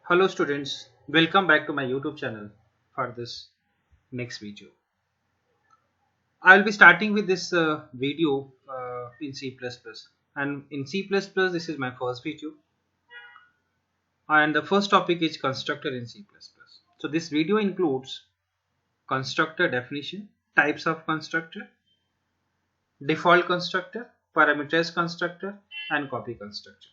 Hello students, welcome back to my YouTube channel for this next video. I will be starting with this video in C++, and in C++ this is my first video, and the first topic is constructor in C++. So this video includes constructor definition, types of constructor, default constructor, parameterized constructor, and copy constructor.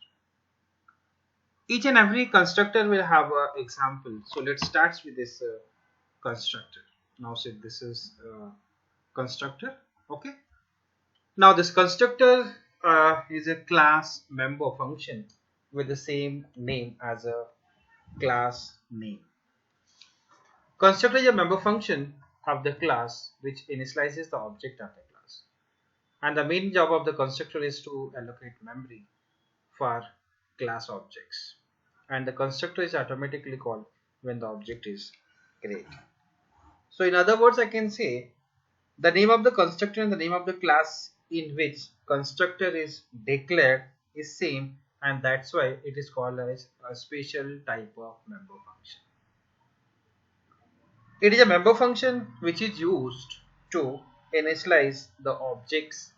Each and every constructor will have an example. So let's start with this constructor. Now say this is constructor. Okay. Now this constructor is a class member function with the same name as a class name. Constructor is a member function of the class which initializes the object of the class. And the main job of the constructor is to allocate memory for class objects. And the constructor is automatically called when the object is created. So in other words, I can say the name of the constructor and the name of the class in which constructor is declared is same, and that's why it is called as a special type of member function. It is a member function which is used to initialize the objects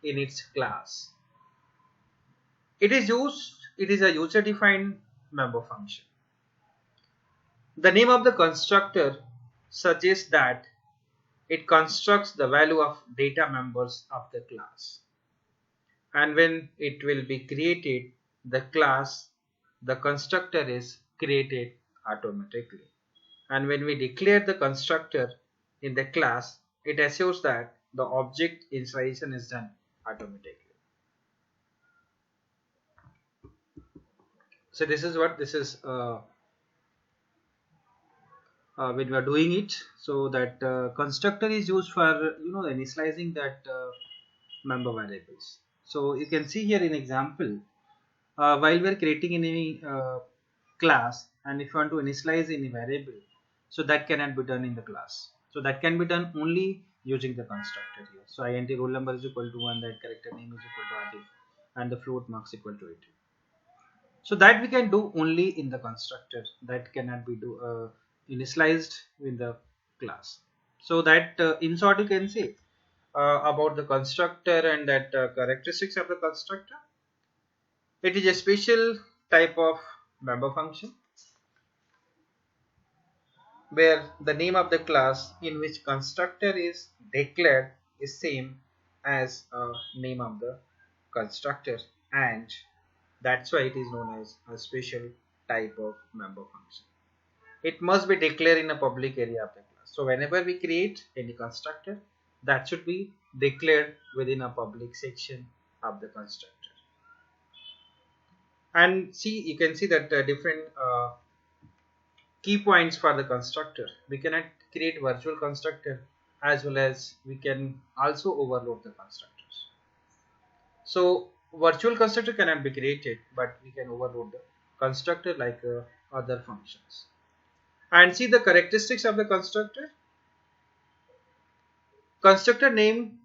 in its class. It is a user defined member function. The name of the constructor suggests that it constructs the value of data members of the class, and when it will be created, the constructor is created automatically, and when we declare the constructor in the class, it assures that the object initialization is done automatically. So this is what this is when we are doing it. So that constructor is used for initializing that member variables. So you can see here in example, while we are creating any class, and if you want to initialize any variable, so that cannot be done in the class. So that can be done only using the constructor here. So int roll number is equal to 1, that character name is equal to Adil, and the float marks equal to 80. So that we can do only in the constructor, that cannot be initialized in the class. So that in short you can say about the constructor and that characteristics of the constructor. It is a special type of member function where the name of the class in which constructor is declared is same as name of the constructor, and that's why it is known as a special type of member function. It must be declared in a public area of the class. So whenever we create any constructor, that should be declared within a public section of the constructor. And see, you can see that different key points for the constructor. We cannot create virtual constructor, as well as we can also overload the constructors. So virtual constructor cannot be created, but we can overload the constructor like other functions. And see the characteristics of the constructor. Constructor name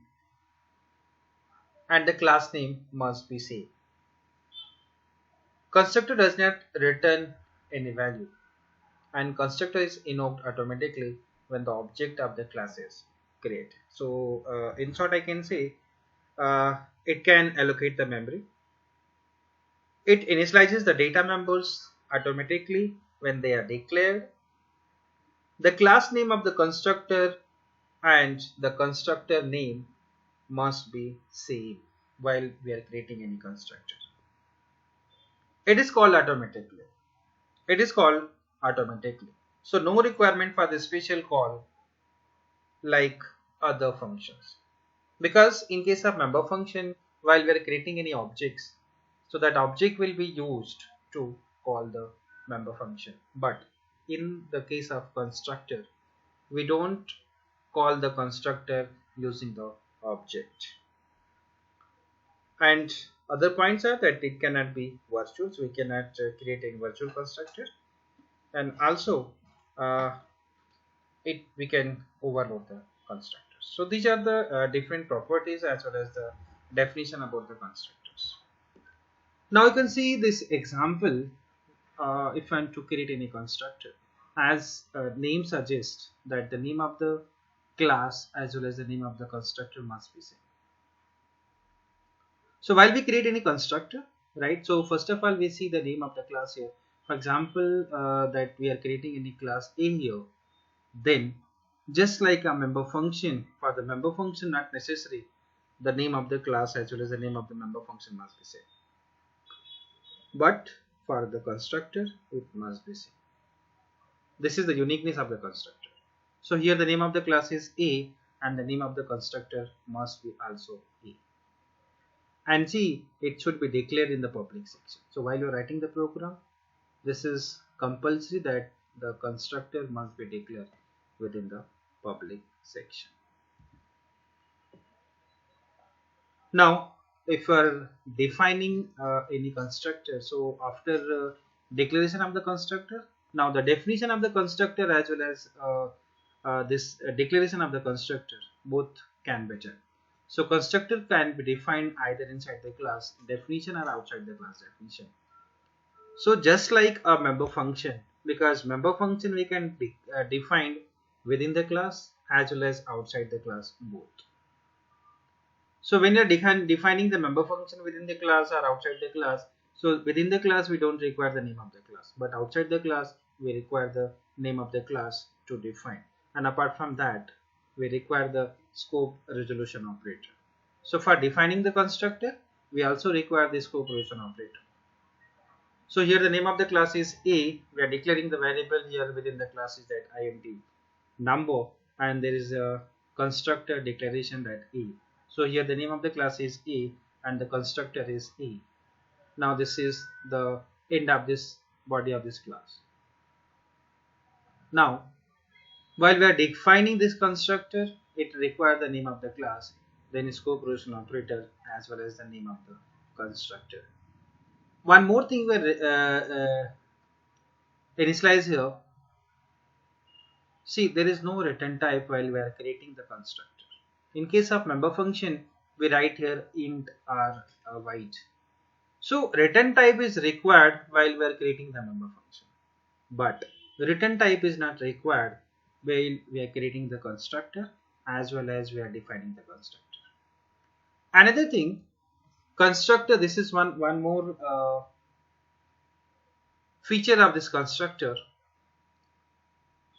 and the class name must be same. Constructor does not return any value, and constructor is invoked automatically when the object of the class is created. So in short I can say it can allocate the memory. It initializes the data members automatically when they are declared. The class name of the constructor and the constructor name must be same while we are creating any constructor. It is called automatically. It is called automatically. So no requirement for the special call like other functions. Because in case of member function, while we are creating any objects, so that object will be used to call the member function. But in the case of constructor, we don't call the constructor using the object. And other points are that it cannot be virtual, so we cannot create a virtual constructor, and also we can overload the constructors. So these are the different properties as well as the definition about the constructors. Now you can see this example if I want to create any constructor, as name suggests that the name of the class as well as the name of the constructor must be same. So while we create any constructor, right? So first of all, we see the name of the class here. For example, that we are creating any class A here, then just like a member function, for the member function not necessary, the name of the class as well as the name of the member function must be same. But for the constructor, it must be same. This is the uniqueness of the constructor. So here the name of the class is A and the name of the constructor must be also A. And see, it should be declared in the public section. So while you are writing the program, this is compulsory that the constructor must be declared within the public section. Now, if you are defining any constructor, so after declaration of the constructor, now the definition of the constructor as well as this declaration of the constructor both can be done. So constructor can be defined either inside the class definition or outside the class definition. So just like a member function, because member function we can define within the class as well as outside the class both. So when you're defining the member function within the class or outside the class, so within the class we don't require the name of the class, but outside the class we require the name of the class to define. And apart from that, we require the scope resolution operator. So for defining the constructor, we also require the scope resolution operator. So here the name of the class is A. We are declaring the variable here within the class is that int number, and there is a constructor declaration that A. So here the name of the class is A and the constructor is A. Now this is the end of this body of this class. Now while we are defining this constructor, it requires the name of the class, then scope resolution operator as well as the name of the constructor. One more thing we initialize here. See, there is no return type while we are creating the constructor. In case of member function, we write here int or void. So return type is required while we are creating the member function, but return type is not required while we are creating the constructor as well as we are defining the constructor. Another thing, constructor, this is one more feature of this constructor.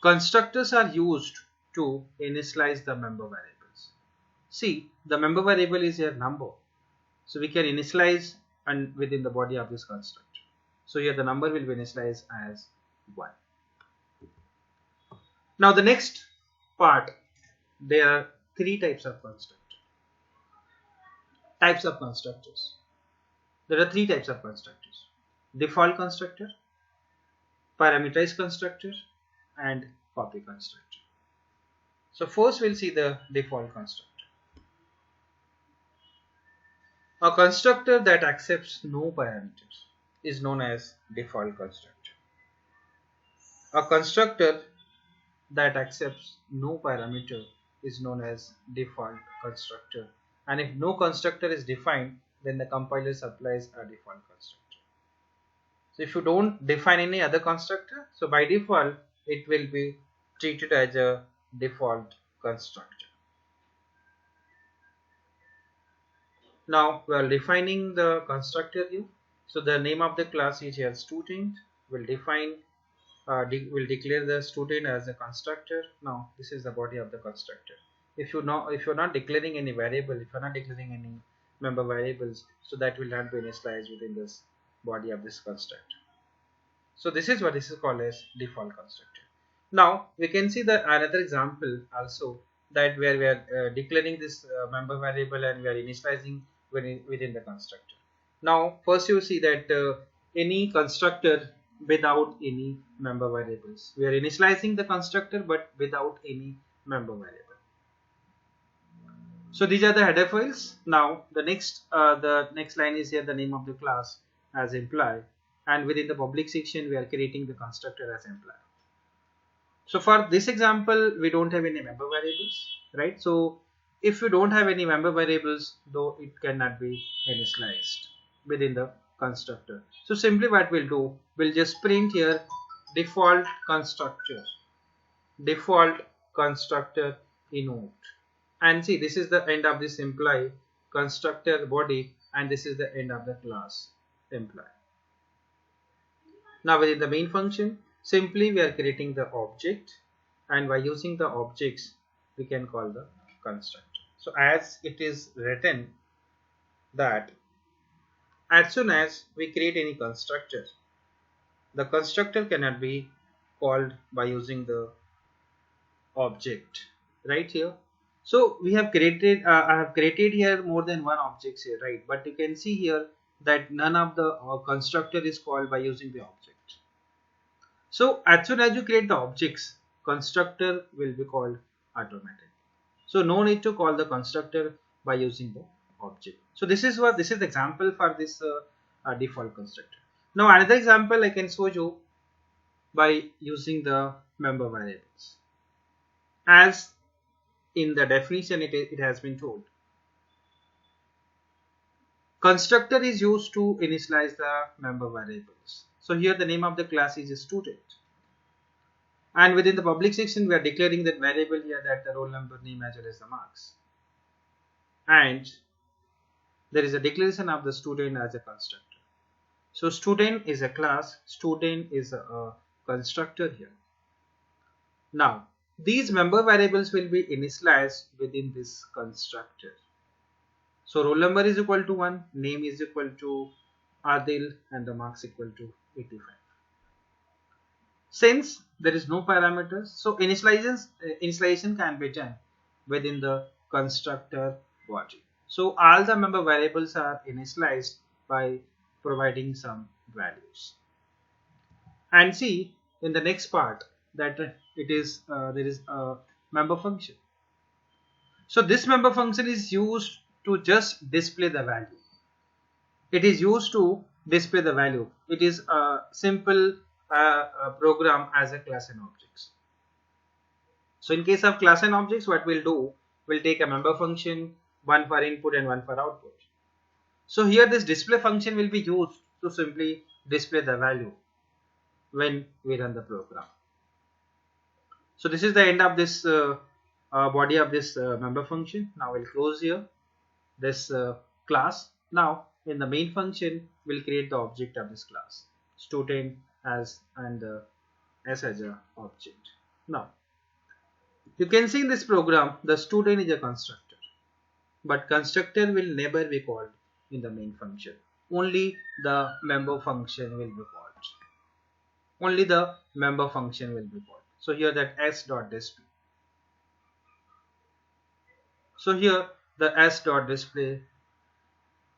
Constructors are used to initialize the member variables. See, the member variable is here number, so we can initialize and within the body of this constructor. So here the number will be initialized as 1. Now the next part, there are 3 types of constructor. Types of constructors. There are 3 types of constructors: default constructor, parameterized constructor, and copy constructor. So first we'll see the default constructor. A constructor that accepts no parameters is known as default constructor. A constructor that accepts no parameter is known as default constructor. And if no constructor is defined, then the compiler supplies a default constructor. So if you don't define any other constructor, so by default it will be treated as a default constructor. Now we are defining the constructor here. So the name of the class is here student. Will define, will declare the student as a constructor. Now this is the body of the constructor. If you're not declaring any variable, if you're not declaring any member variables, so that will not be initialized within this body of this constructor. So this is what this is called as default constructor. Now we can see the another example also, that where we are declaring this member variable and we are initializing within the constructor. Now first you see that any constructor without any member variables. We are initializing the constructor but without any member variable. So these are the header files. Now the next line is here the name of the class as employee, and within the public section we are creating the constructor as employee. So for this example we don't have any member variables, right? So if you don't have any member variables, though, it cannot be initialized within the constructor. So simply what we'll do, we'll just print here default constructor inode. And see, this is the end of this employee constructor body, and this is the end of the class employee. Now within the main function, simply we are creating the object, and by using the objects we can call the constructor. So as it is written that as soon as we create any constructor, the constructor cannot be called by using the object right here. So we have created I have created here more than one objects here, right? But you can see here that none of the constructor is called by using the object. So as soon as you create the objects, constructor will be called automatically. So no need to call the constructor by using the object. So this is the example for this default constructor. Now another example I can show you by using the member variables. As in the definition it has been told, constructor is used to initialize the member variables. So here the name of the class is student, and within the public section we are declaring that variable here, that the roll number, name as well as the marks, and there is a declaration of the student as a constructor. So student is a class, student is a constructor here. Now these member variables will be initialized within this constructor. So roll number is equal to 1, name is equal to Adil, and the marks equal to 85. Since there is no parameters, so initialization can be done within the constructor body. So all the member variables are initialized by providing some values. And see in the next part that it is there is a member function. So this member function is used to just display the value. It is used to display the value. It is a simple program as a class and objects. So in case of class and objects, what we'll do, we'll take a member function, one for input and one for output. So here this display function will be used to simply display the value when we run the program. So this is the end of this body of this member function. Now we'll close here this class. Now in the main function we'll create the object of this class, student as and s as a object. Now you can see in this program the student is a constructor, but constructor will never be called in the main function. Only the member function will be called. Only the member function will be called. So here that s dot display. So here the s dot display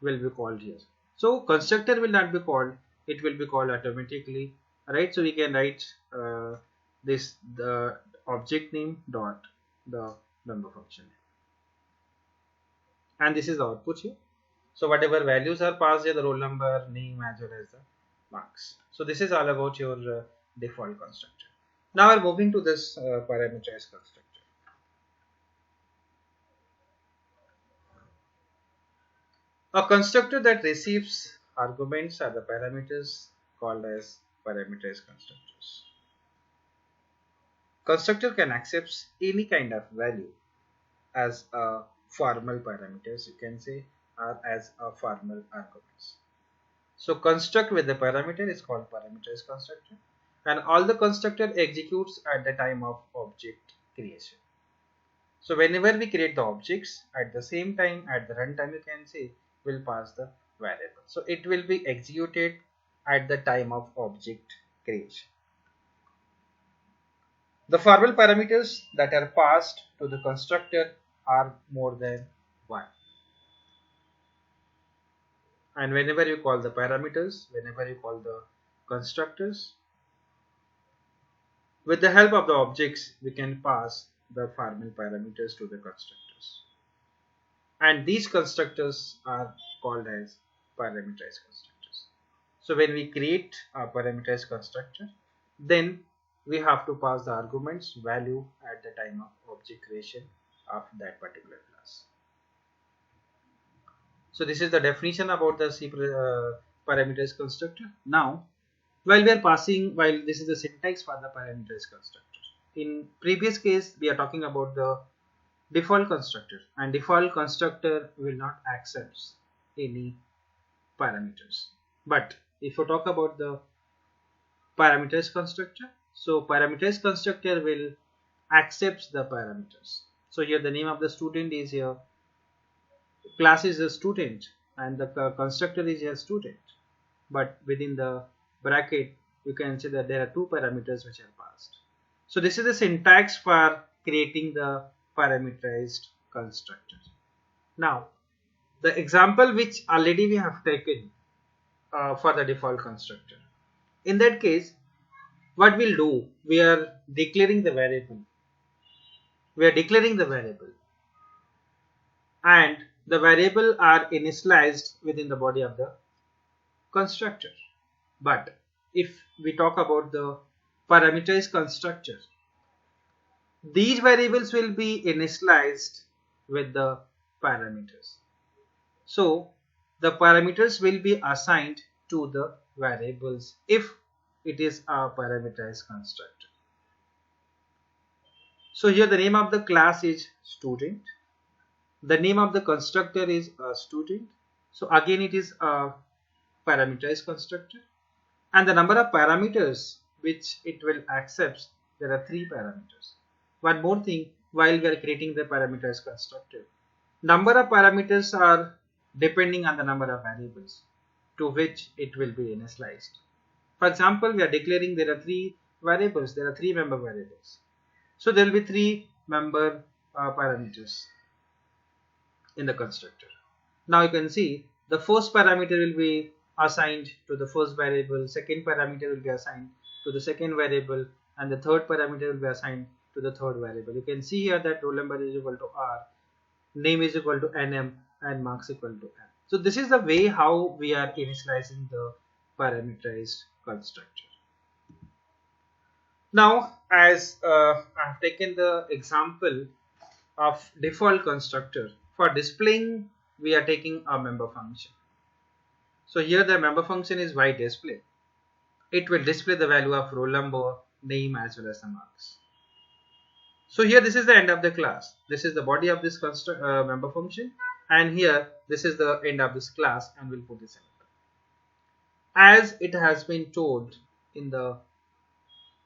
will be called here. So constructor will not be called, it will be called automatically, right? So we can write the object name dot the member function, and this is the output here. So whatever values are passed here, the roll number, name as well as the marks. So this is all about your default constructor. Now we're moving to this parameterized constructor. A constructor that receives arguments are the parameters called as parameterized constructors. Constructor can accept any kind of value as a formal parameters, you can say, or as a formal arguments. So construct with the parameter is called parameterized constructor, and all the constructor executes at the time of object creation. So whenever we create the objects, at the same time at the runtime, you can say, will pass the variable. So it will be executed at the time of object creation. The formal parameters that are passed to the constructor are more than one. And whenever you call the parameters, whenever you call the constructors, with the help of the objects, we can pass the formal parameters to the constructors. And these constructors are called as parameterized constructors. So when we create a parameterized constructor, then we have to pass the arguments value at the time of object creation of that particular class. So this is the definition about the parameterized constructor. Now, while this is the syntax for the parameterized constructor. In previous case, we are talking about the default constructor, and default constructor will not accept any parameters. But if you talk about the parameterized constructor, so parameterized constructor will accept the parameters. So here the name of the student is here, class is a student, and the constructor is a student, but within the bracket you can see that there are two parameters which are passed. So this is the syntax for creating the parameterized constructor. Now the example which already we have taken for the default constructor, in that case what we'll do, we are declaring the variable, and the variable are initialized within the body of the constructor. But if we talk about the parameterized constructor, these variables will be initialized with the parameters. So the parameters will be assigned to the variables if it is a parameterized constructor. So here the name of the class is student, the name of the constructor is a student, so again it is a parameterized constructor, and the number of parameters which it will accept, there are 3 parameters. One more thing, while we are creating the parameterized constructor, number of parameters are depending on the number of variables to which it will be initialized. For example, we are declaring there are 3 variables, there are 3 member variables, so there will be 3 member parameters in the constructor. Now you can see the first parameter will be assigned to the first variable, second parameter will be assigned to the second variable, and the third parameter will be assigned to the third variable. You can see here that roll number is equal to R, name is equal to NM, and marks equal to M. So this is the way how we are initializing the parameterized constructor. Now, as I have taken the example of default constructor, for displaying we are taking a member function. So here the member function is display. It will display the value of roll number, name, as well as the marks. So here this is the end of the class, this is the body of this member function, and here this is the end of this class, and we'll put this in. As it has been told in the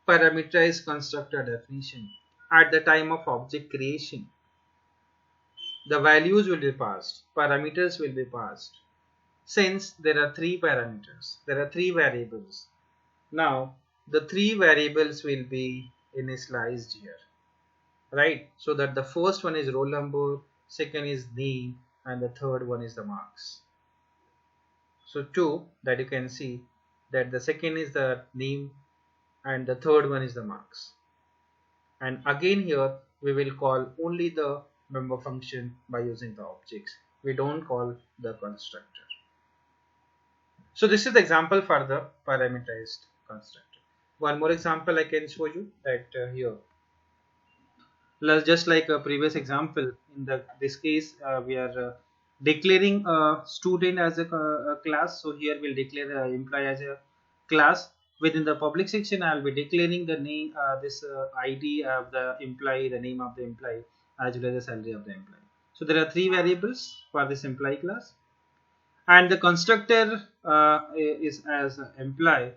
parameterized constructor definition, at the time of object creation, the values will be passed, parameters will be passed. Since there are 3 parameters, there are 3 variables, now the 3 variables will be initialized here, right? So that the first one is roll number, second is name, and the third one is the marks. So 2, that you can see that the second is the name and the third one is the marks. And again here we will call only the member function by using the objects. We don't call the constructor. So this is the example for the parameterized constructor. One more example I can show you that here. Just like a previous example, in this case we are declaring a student as a class. So here we'll declare employee as a class. Within the public section, I'll be declaring the name, ID of the employee, the name of the employee, as well as the salary of the employee. So there are 3 variables for this employee class, and the constructor is as employee.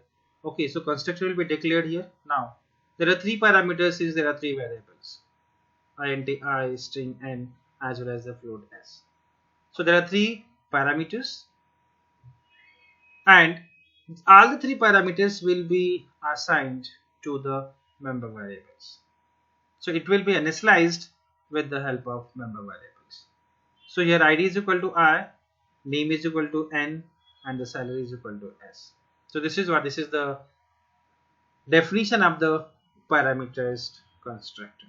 Okay, so constructor will be declared here. Now there are 3 parameters since there are 3 variables, int I, string n, as well as the float s. So there are 3 parameters, and all the 3 parameters will be assigned to the member variables. So it will be initialized with the help of member variables. So here id is equal to I, name is equal to n, and the salary is equal to s. So this is the definition of the parameterized constructor.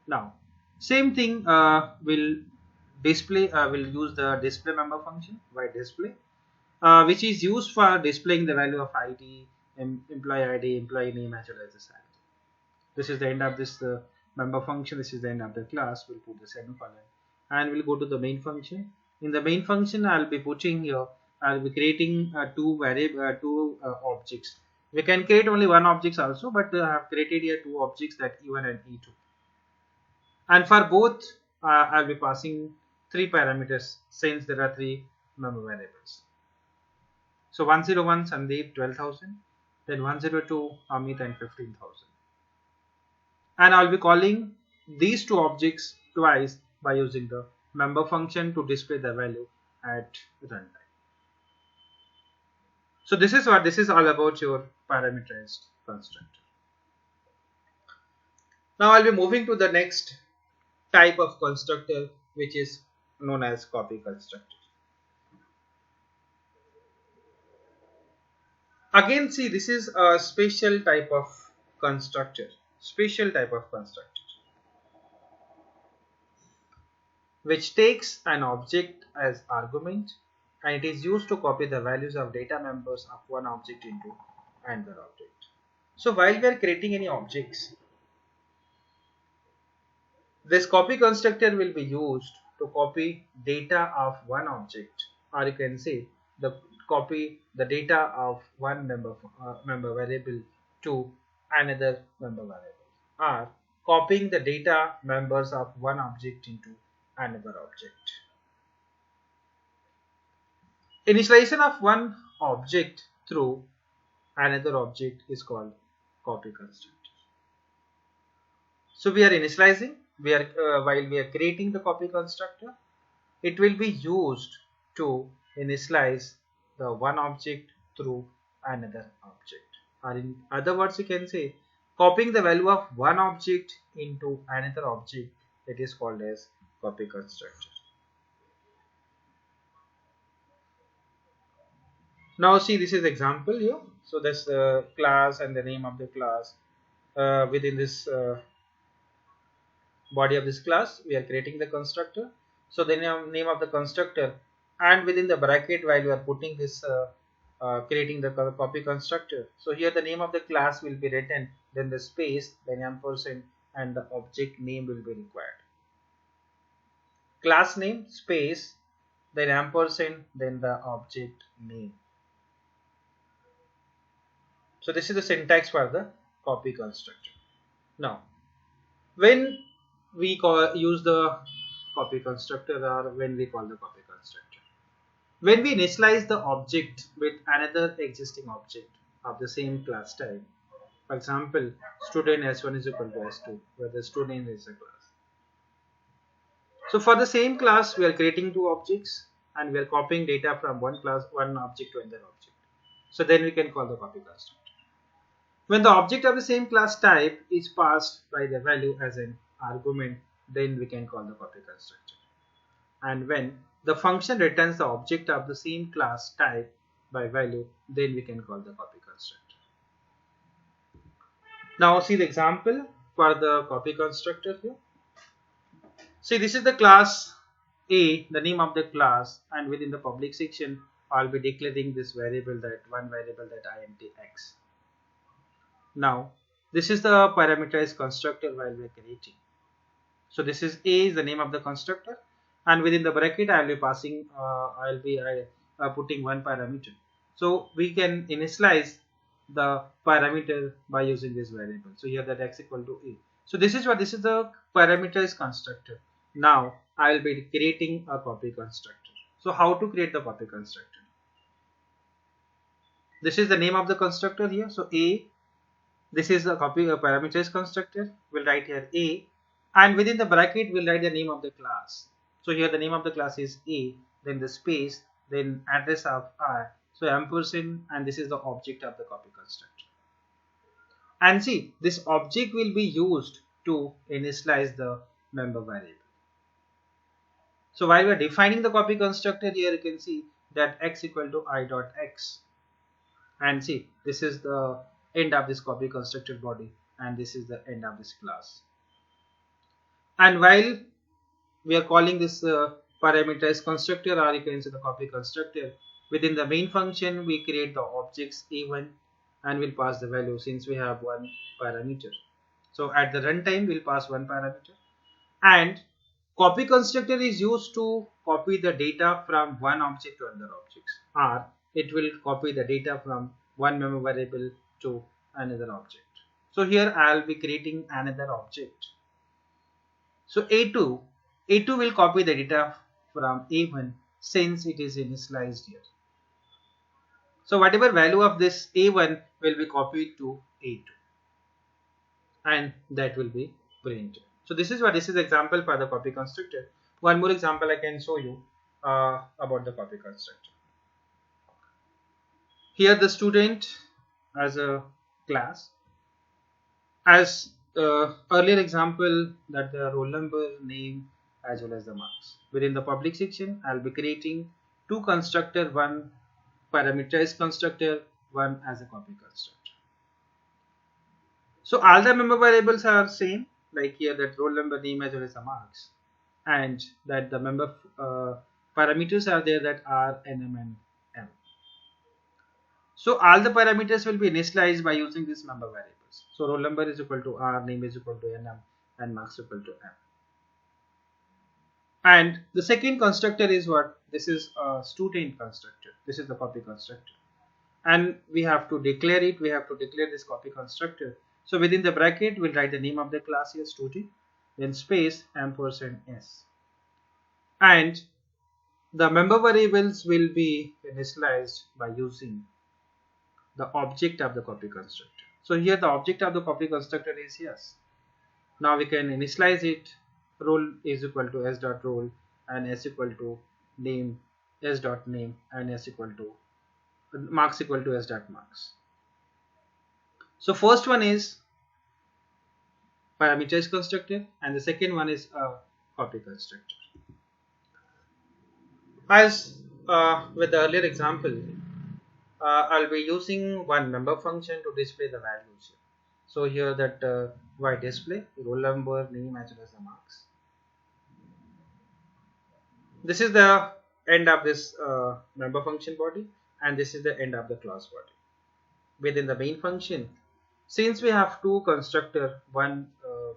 Now same thing will use the display member function by display, which is used for displaying the value of ID, employee name, as well as the salary. This is the end of this member function. This is the end of the class. We'll put the semicolon and we'll go to the main function. In the main function, I'll be putting here I'll be creating two objects. We can create only one object also, but I have created here two objects, that E1 and E2. And for both, I'll be passing three parameters since there are three member variables. So 101 Sandeep 12,000, then 102 Amit and 15,000. And I'll be calling these two objects twice by using the member function to display the value at runtime. So this is all about your parameterized constructor. Now I'll be moving to the next type of constructor, which is known as copy constructor. Again, see, this is a special type of constructor, which takes an object as argument, and it is used to copy the values of data members of one object into another object. So while we are creating any objects, this copy constructor will be used to copy data of one object, or you can say copy the data of one member variable to another member variable, or copying the data members of one object into another object. Initialization of one object through another object is called copy constructor. So we are initializing, while we are creating the copy constructor, it will be used to initialize the one object through another object, or in other words you can say copying the value of one object into another object. It is called as copy constructor. Now see, this is example here. So that's the class and the name of the class. Within this body of this class, we are creating the constructor. So the name of the constructor, and within the bracket, while we are putting this creating the copy constructor, so here the name of the class will be written, then the space, then ampersand, and the object name will be required. Class name, space, then ampersand, then the object name. So this is the syntax for the copy constructor. Now, when we use the copy constructor, or when we call the copy constructor, when we initialize the object with another existing object of the same class type, for example, student S1 is equal to S2, where the student is a class. So for the same class, we are creating two objects, and we are copying data from one object to another object. So then we can call the copy constructor. When the object of the same class type is passed by the value as an argument, then we can call the copy constructor. And when the function returns the object of the same class type by value, then we can call the copy constructor. Now see the example for the copy constructor here. See, this is the class A, the name of the class, and within the public section, I'll be declaring this variable, that one variable, that int x. Now, this is the parameterized constructor while we are creating. So this is A is the name of the constructor, and within the bracket I will be passing, putting one parameter. So we can initialize the parameter by using this variable. So here that x equal to A. So this is the parameterized constructor. Now I will be creating a copy constructor. So how to create the copy constructor? This is the name of the constructor here. So A. This is the parameterized constructor. We'll write here A, and within the bracket we'll write the name of the class. So here the name of the class is A, then the space, then address of R. So ampersand, and this is the object of the copy constructor. And see, this object will be used to initialize the member variable. So while we are defining the copy constructor, here you can see that x equal to I dot x, and see, this is the end of this copy constructor body, and this is the end of this class. And while we are calling this parameterized constructor, or you can say the copy constructor, within the main function we create the objects a1 and we'll pass the value, since we have one parameter. So at the runtime we'll pass one parameter, and Copy constructor is used to copy the data from one object to another object, or it will copy the data from one memory variable to another object. So here I'll be creating another object. So A2 will copy the data from A1 since it is initialized here. So whatever value of this A1 will be copied to A2 and that will be printed. So this is example for the copy constructor. One more example I can show you about the copy constructor. Here the student as a class, as earlier example, that the roll number, name as well as the marks. Within the public section I'll be creating two constructor, one parameterized constructor, one as a copy constructor. So all the member variables are same, like here that roll number, name as well as the marks, and that the member parameters are there, that R, NM and M. So all the parameters will be initialized by using these member variables. So roll number is equal to R, name is equal to NM and marks equal to M. And the second constructor is what? This is a student constructor. This is the copy constructor. And we have to declare it. We have to declare this copy constructor. So within the bracket, we'll write the name of the class here, student, then space %s. And the member variables will be initialized by using the object of the copy constructor. So here the object of the copy constructor is yes. Now we can initialize it. Roll is equal to s dot roll and s equal to name, s dot name, and s equal to marks equal to s dot marks. So first one is parameterized constructor and the second one is a copy constructor. As with the earlier example, I'll be using one member function to display the values. So here that y display roll number, name as well as the marks. This is the end of this member function body, and this is the end of the class body. Within the main function, since we have two constructor, one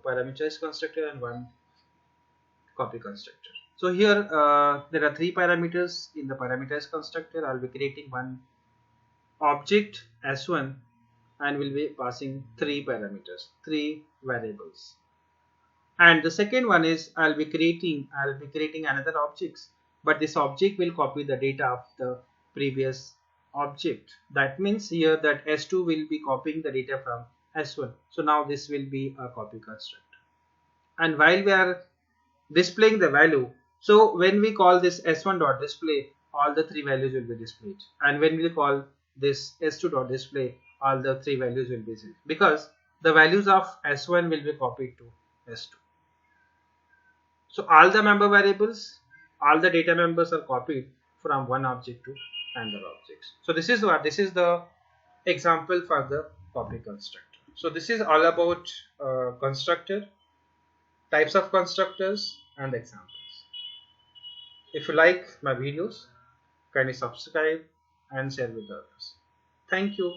parameterized constructor and one copy constructor. So here there are three parameters in the parameterized constructor. I'll be creating one object s1 and will be passing three parameters, three variables. And the second one is I'll be creating another objects, but this object will copy the data of the previous object. That means here that s2 will be copying the data from s1. So now this will be a copy constructor. And while we are displaying the value, so when we call this s1 dot display, all the three values will be displayed, and when we call this s2 dot display, all the three values will be displayed, because the values of s1 will be copied to s2. So all the member variables, all the data members are copied from one object to another object. So this is the example for the copy constructor. So this is all about constructor, types of constructors and examples. If you like my videos, kindly subscribe and share with others. Thank you.